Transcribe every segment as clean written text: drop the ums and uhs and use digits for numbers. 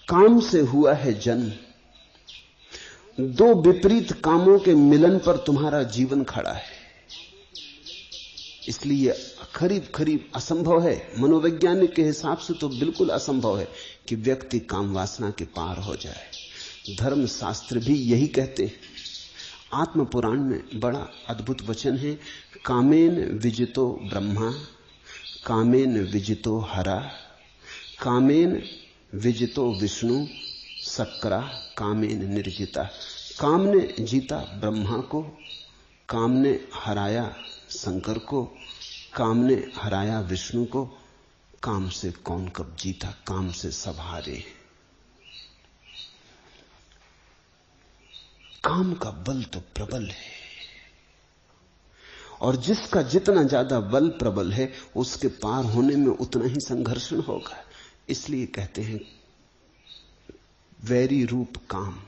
काम से हुआ है जन्म, दो विपरीत कामों के मिलन पर तुम्हारा जीवन खड़ा है। इसलिए करीब करीब असंभव है, मनोवैज्ञानिक के हिसाब से तो बिल्कुल असंभव है कि व्यक्ति काम वासना के पार हो जाए। धर्म शास्त्र भी यही कहते हैं। आत्म पुराण में बड़ा अद्भुत वचन है, कामेन विजितो ब्रह्मा कामेन विजितो हरा कामेन विजितो विष्णु सक्रा कामेन निर्जिता। काम ने जीता ब्रह्मा को, काम ने हराया शंकर को, काम ने हराया विष्णु को। काम से कौन कब जीता? काम से सब हारे। काम का बल तो प्रबल है, और जिसका जितना ज्यादा बल प्रबल है उसके पार होने में उतना ही संघर्षण होगा। इसलिए कहते हैं वैरी रूप काम।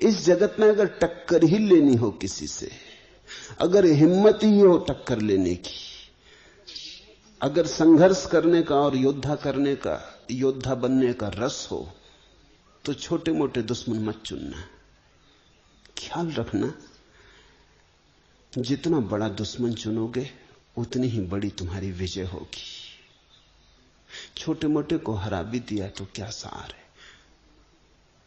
इस जगत में अगर टक्कर ही लेनी हो किसी से, अगर हिम्मत ही हो टक्कर लेने की, अगर संघर्ष करने का और योद्धा करने का, योद्धा बनने का रस हो, तो छोटे मोटे दुश्मन मत चुनना। ख्याल रखना, जितना बड़ा दुश्मन चुनोगे उतनी ही बड़ी तुम्हारी विजय होगी। छोटे मोटे को हरा भी दिया तो क्या सार है।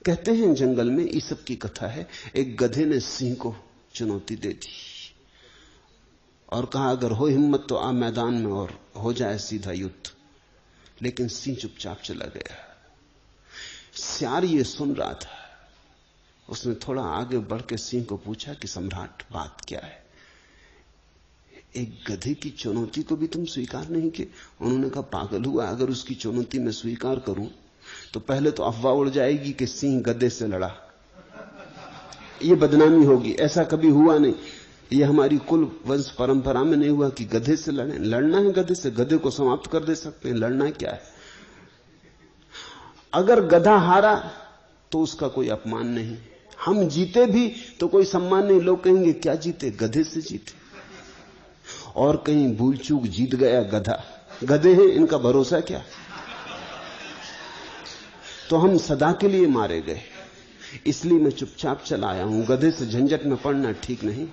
कहते हैं जंगल में, ईसप की कथा है, एक गधे ने सिंह को चुनौती दे दी और कहा अगर हो हिम्मत तो आ मैदान में और हो जाए सीधा युद्ध। लेकिन सिंह चुपचाप चला गया। सियार ये सुन रहा था। उसने थोड़ा आगे बढ़ के सिंह को पूछा कि सम्राट बात क्या है? एक गधे की चुनौती को भी तुम स्वीकार नहीं किए? उन्होंने कहा पागल हुआ, अगर उसकी चुनौती मैं स्वीकार करूं तो पहले तो अफवाह उड़ जाएगी कि सिंह गधे से लड़ा, यह बदनामी होगी। ऐसा कभी हुआ नहीं, यह हमारी कुल वंश परंपरा में नहीं हुआ कि गधे से लड़े। लड़ना है गधे से, गधे को समाप्त कर दे सकते हैं, लड़ना क्या है। अगर गधा हारा तो उसका कोई अपमान नहीं, हम जीते भी तो कोई सम्मान नहीं। लोग कहेंगे क्या जीते? गधे से जीते। और कहीं भूल चूक जीत गया गधा, गधे हैं इनका भरोसा क्या? तो हम सदा के लिए मारे गए। इसलिए मैं चुपचाप चला आया हूं। गधे से झंझट में पड़ना ठीक नहीं।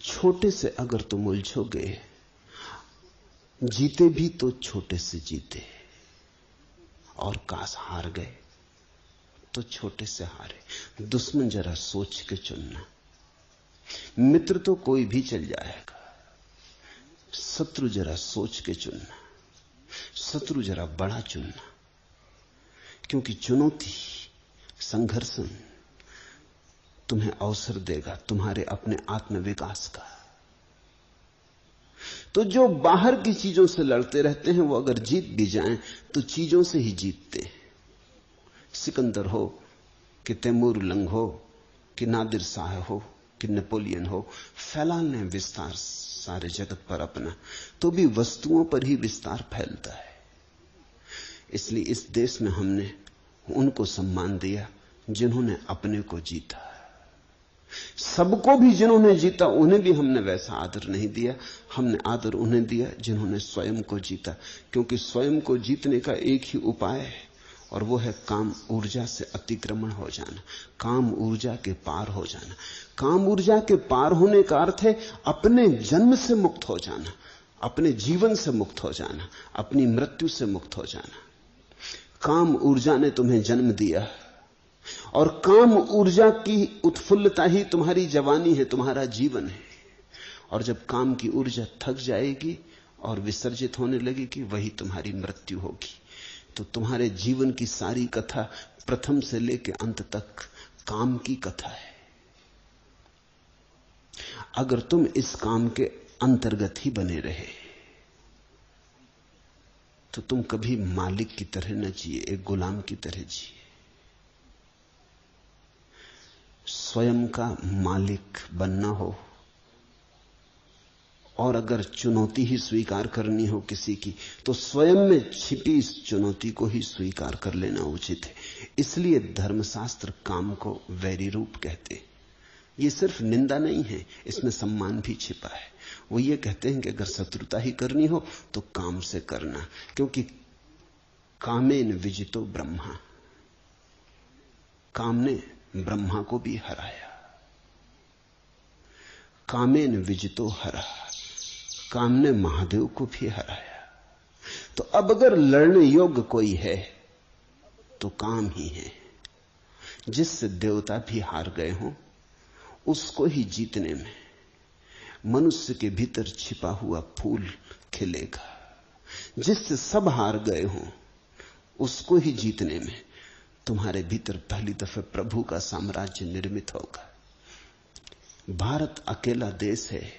छोटे से अगर तुम उलझोगे, जीते भी तो छोटे से जीते, और काश हार गए तो छोटे से हारे। दुश्मन जरा सोच के चुनना। मित्र तो कोई भी चल जाएगा, शत्रु जरा सोच के चुनना। शत्रु जरा बड़ा चुनना, क्योंकि चुनौती, संघर्षण तुम्हें अवसर देगा तुम्हारे अपने आत्मविकास का। तो जो बाहर की चीजों से लड़ते रहते हैं वो अगर जीत भी जाएं तो चीजों से ही जीतते हैं। सिकंदर हो कि तैमूर लंग हो कि नादिर शाह हो कि नेपोलियन हो, फैलाने विस्तार सारे जगत पर अपना, तो भी वस्तुओं पर ही विस्तार फैलता है। इसलिए इस देश में हमने उनको सम्मान दिया जिन्होंने अपने को जीता। सबको भी जिन्होंने जीता उन्हें भी हमने वैसा आदर नहीं दिया। हमने आदर उन्हें दिया जिन्होंने स्वयं को जीता, क्योंकि स्वयं को जीतने का एक ही उपाय है, और वो है काम ऊर्जा से अतिक्रमण हो जाना, काम ऊर्जा के पार हो जाना। काम ऊर्जा के पार होने का अर्थ है अपने जन्म से मुक्त हो जाना, अपने जीवन से मुक्त हो जाना, अपनी मृत्यु से मुक्त हो जाना। काम ऊर्जा ने तुम्हें जन्म दिया, और काम ऊर्जा की उत्फुल्लता ही तुम्हारी जवानी है, तुम्हारा जीवन है। और जब काम की ऊर्जा थक जाएगी और विसर्जित होने लगेगी, वही तुम्हारी मृत्यु होगी। तो तुम्हारे जीवन की सारी कथा प्रथम से लेकर अंत तक काम की कथा है। अगर तुम इस काम के अंतर्गत ही बने रहे तो तुम कभी मालिक की तरह न जिए, एक गुलाम की तरह जिए। स्वयं का मालिक बनना हो, और अगर चुनौती ही स्वीकार करनी हो किसी की, तो स्वयं में छिपी इस चुनौती को ही स्वीकार कर लेना उचित है। इसलिए धर्मशास्त्र काम को वैरी रूप कहते। ये सिर्फ निंदा नहीं है, इसमें सम्मान भी छिपा है। वो ये कहते हैं कि अगर शत्रुता ही करनी हो तो काम से करना, क्योंकि कामेन विजितो ब्रह्मा, काम ने ब्रह्मा को भी हराया। कामेन विजितो हरा, काम ने महादेव को भी हराया। तो अब अगर लड़ने योग्य कोई है तो काम ही है। जिससे देवता भी हार गए हों, उसको ही जीतने में मनुष्य के भीतर छिपा हुआ फूल खिलेगा। जिससे सब हार गए हों, उसको ही जीतने में तुम्हारे भीतर पहली दफे प्रभु का साम्राज्य निर्मित होगा। भारत अकेला देश है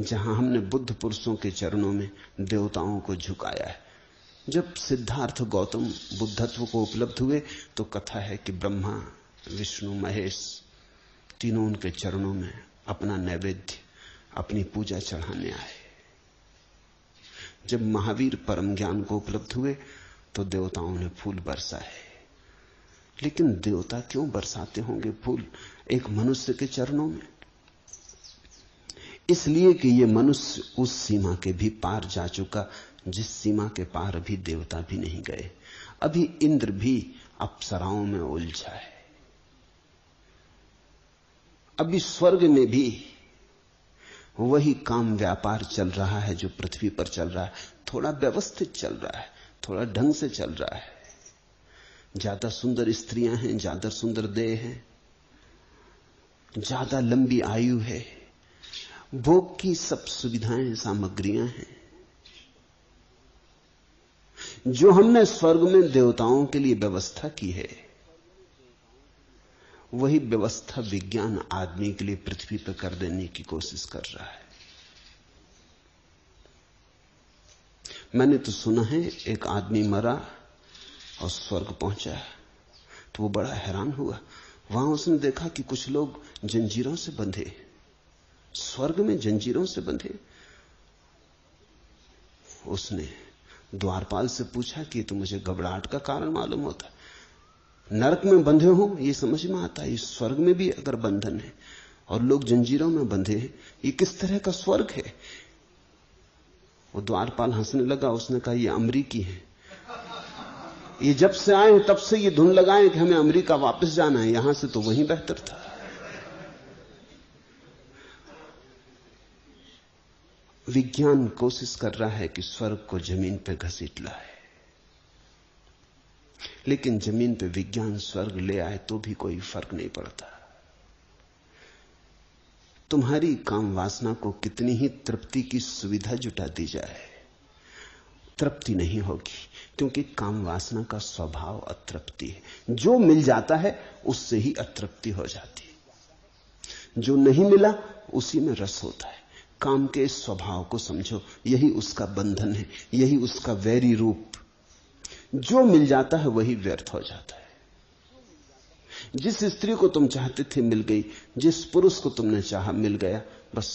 जहां हमने बुद्ध पुरुषों के चरणों में देवताओं को झुकाया है। जब सिद्धार्थ गौतम बुद्धत्व को उपलब्ध हुए तो कथा है कि ब्रह्मा, विष्णु, महेश तीनों उनके चरणों में अपना नैवेद्य, अपनी पूजा चढ़ाने आए। जब महावीर परम ज्ञान को उपलब्ध हुए तो देवताओं ने फूल बरसाए। लेकिन देवता क्यों बरसाते होंगे फूल एक मनुष्य के चरणों में? इसलिए कि यह मनुष्य उस सीमा के भी पार जा चुका जिस सीमा के पार अभी देवता भी नहीं गए। अभी इंद्र भी अप्सराओं में उलझा है। अभी स्वर्ग में भी वही काम व्यापार चल रहा है जो पृथ्वी पर चल रहा है। थोड़ा व्यवस्थित चल रहा है, थोड़ा ढंग से चल रहा है। ज्यादा सुंदर स्त्रियां हैं, ज्यादा सुंदर देह है, ज्यादा लंबी आयु है, भोग की सब सुविधाएं, सामग्रियां हैं। जो हमने स्वर्ग में देवताओं के लिए व्यवस्था की है, वही व्यवस्था विज्ञान आदमी के लिए पृथ्वी पर कर देने की कोशिश कर रहा है। मैंने तो सुना है एक आदमी मरा और स्वर्ग पहुंचा तो वो बड़ा हैरान हुआ। वहां उसने देखा कि कुछ लोग जंजीरों से बंधे, स्वर्ग में जंजीरों से बंधे। उसने द्वारपाल से पूछा कि तो मुझे घबराहट का कारण मालूम होता, नरक में बंधे हो ये समझ में आता है, इस स्वर्ग में भी अगर बंधन है और लोग जंजीरों में बंधे हैं, ये किस तरह का स्वर्ग है? वो द्वारपाल हंसने लगा। उसने कहा ये अमरीकी है, ये जब से आए तब से ये धुन लगाए कि हमें अमेरिका वापस जाना है, यहां से तो वहीं बेहतर था। विज्ञान कोशिश कर रहा है कि स्वर्ग को जमीन पर घसीट लाए, लेकिन जमीन पे विज्ञान स्वर्ग ले आए तो भी कोई फर्क नहीं पड़ता। तुम्हारी काम वासना को कितनी ही तृप्ति की सुविधा जुटा दी जाए, तृप्ति नहीं होगी, क्योंकि काम वासना का स्वभाव अतृप्ति है। जो मिल जाता है उससे ही अतृप्ति हो जाती है, जो नहीं मिला उसी में रस होता है। काम के स्वभाव को समझो, यही उसका बंधन है, यही उसका वैरी रूप। जो मिल जाता है वही व्यर्थ हो जाता है। जिस स्त्री को तुम चाहते थे मिल गई, जिस पुरुष को तुमने चाहा मिल गया, बस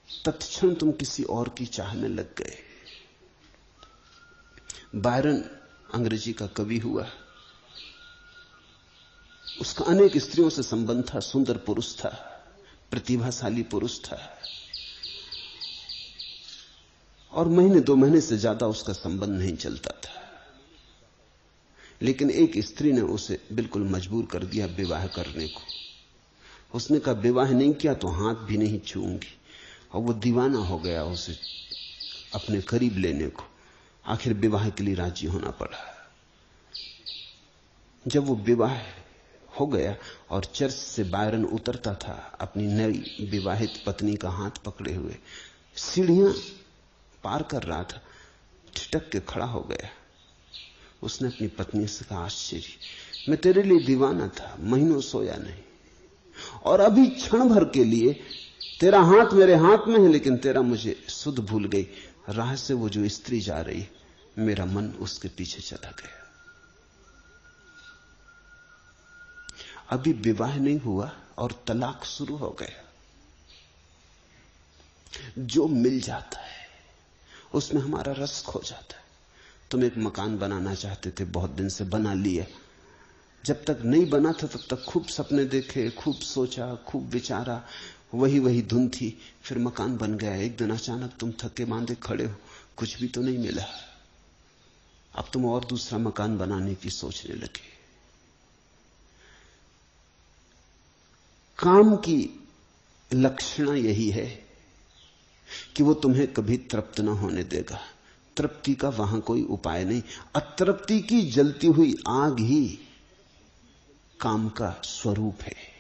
तत्क्षण तुम किसी और की चाह में लग गए। बायरन अंग्रेजी का कवि हुआ, उसका अनेक स्त्रियों से संबंध था, सुंदर पुरुष था, प्रतिभाशाली पुरुष था, और महीने 2 महीने से ज्यादा उसका संबंध नहीं चलता था। लेकिन एक स्त्री ने उसे बिल्कुल मजबूर कर दिया विवाह करने को। उसने कहा विवाह नहीं किया तो हाथ भी नहीं छूऊंगी, और वो दीवाना हो गया उसे अपने करीब लेने को। आखिर विवाह के लिए राजी होना पड़ा। जब वो विवाह हो गया और चर्च से बायरन उतरता था अपनी नई विवाहित पत्नी का हाथ पकड़े हुए, सीढ़ियां पार कर रहा था, ठिठक के खड़ा हो गया। उसने अपनी पत्नी से कहा, आश्चर्य, मैं तेरे लिए दीवाना था, महीनों सोया नहीं, और अभी क्षण भर के लिए तेरा हाथ मेरे हाथ में है, लेकिन तेरा मुझे सुध भूल गई। राह से वो जो स्त्री जा रही, मेरा मन उसके पीछे चला गया। अभी विवाह नहीं हुआ और तलाक शुरू हो गया। जो मिल जाता है उसमें हमारा रस खो जाता है। तुम एक मकान बनाना चाहते थे, बहुत दिन से बना लिया, जब तक नहीं बना था तब तक खूब सपने देखे, खूब सोचा, खूब विचारा, वही धुन थी। फिर मकान बन गया। एक दिन अचानक तुम थके मांदे खड़े हो, कुछ भी तो नहीं मिला। अब तुम और दूसरा मकान बनाने की सोचने लगे। काम की लक्षण यही है कि वो तुम्हें कभी तृप्त न होने देगा। तृप्ति का वहां कोई उपाय नहीं। अतृप्ति की जलती हुई आग ही काम का स्वरूप है।